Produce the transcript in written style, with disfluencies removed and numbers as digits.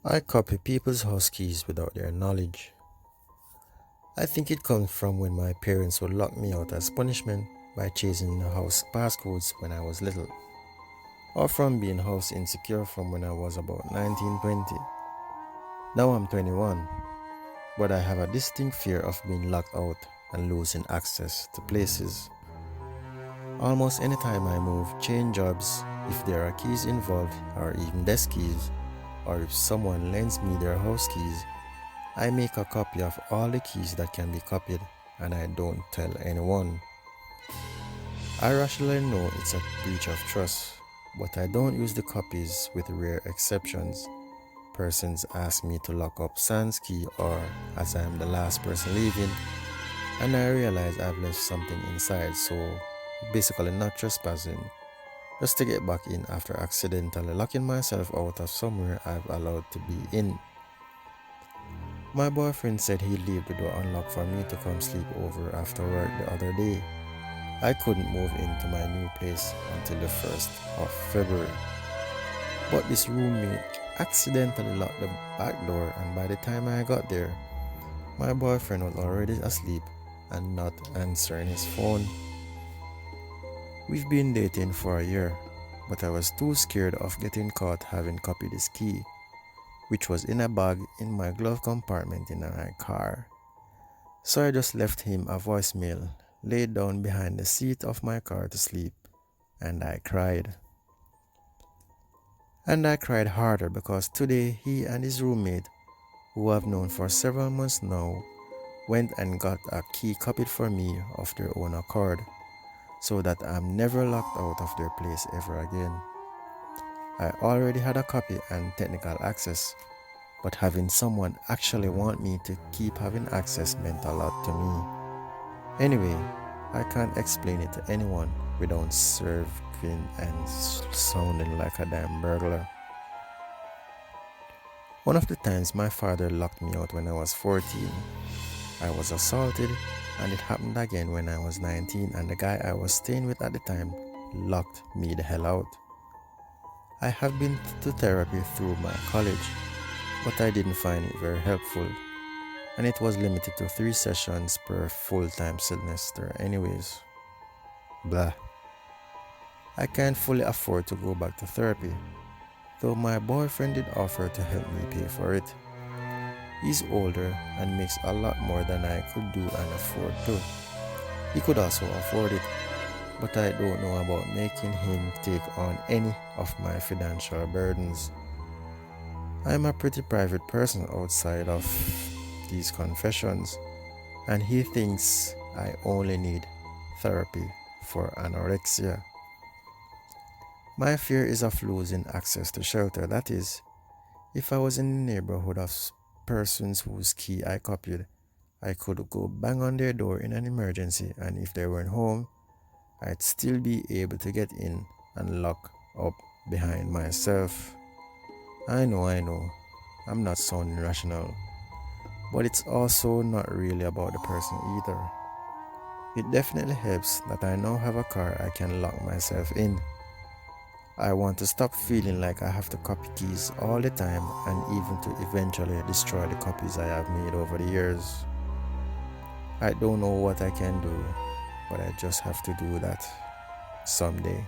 I copy people's house keys without their knowledge. I think it comes from when my parents would lock me out as punishment by chasing the house passcodes when I was little, or from being house insecure from when I was about 19-20. Now I'm 21, but I have a distinct fear of being locked out and losing access to places. Almost any time I move, change jobs, if there are keys involved, or even desk keys, or if someone lends me their house keys, I make a copy of all the keys that can be copied and I don't tell anyone. I rationally know it's a breach of trust, but I don't use the copies with rare exceptions. Persons ask me to lock up Sans key or as I am the last person leaving and I realize I've left something inside, so basically not trespassing, just to get back in after accidentally locking myself out of somewhere I've allowed to be in. My boyfriend said he'd leave the door unlocked for me to come sleep over after work the other day. I couldn't move into my new place until the 1st of February. But this roommate accidentally locked the back door, and by the time I got there, my boyfriend was already asleep and not answering his phone. We've been dating for a year, but I was too scared of getting caught having copied his key, which was in a bag in my glove compartment in my car. So I just left him a voicemail, laid down behind the seat of my car to sleep, and I cried. And I cried harder because today he and his roommate, who I've known for several months now, went and got a key copied for me of their own accord, so that I'm never locked out of their place ever again. I already had a copy and technical access, but having someone actually want me to keep having access meant a lot to me. Anyway, I can't explain it to anyone without serving and sounding like a damn burglar. One of the times my father locked me out when I was 14. I was assaulted, and it happened again when I was 19 and the guy I was staying with at the time locked me the hell out. I have been to therapy through my college, but I didn't find it very helpful, and it was limited to 3 sessions per full-time semester anyways. Blah. I can't fully afford to go back to therapy, though my boyfriend did offer to help me pay for it. He's older and makes a lot more than I could do and afford to. He could also afford it, but I don't know about making him take on any of my financial burdens. I'm a pretty private person outside of these confessions, and he thinks I only need therapy for anorexia. My fear is of losing access to shelter. That is, if I was in the neighborhood of persons whose key I copied, I could go bang on their door in an emergency, and if they weren't home, I'd still be able to get in and lock up behind myself. I know, I'm not sounding rational, but it's also not really about the person either. It definitely helps that I now have a car I can lock myself in. I want to stop feeling like I have to copy keys all the time and even to eventually destroy the copies I have made over the years. I don't know what I can do, but I just have to do that someday.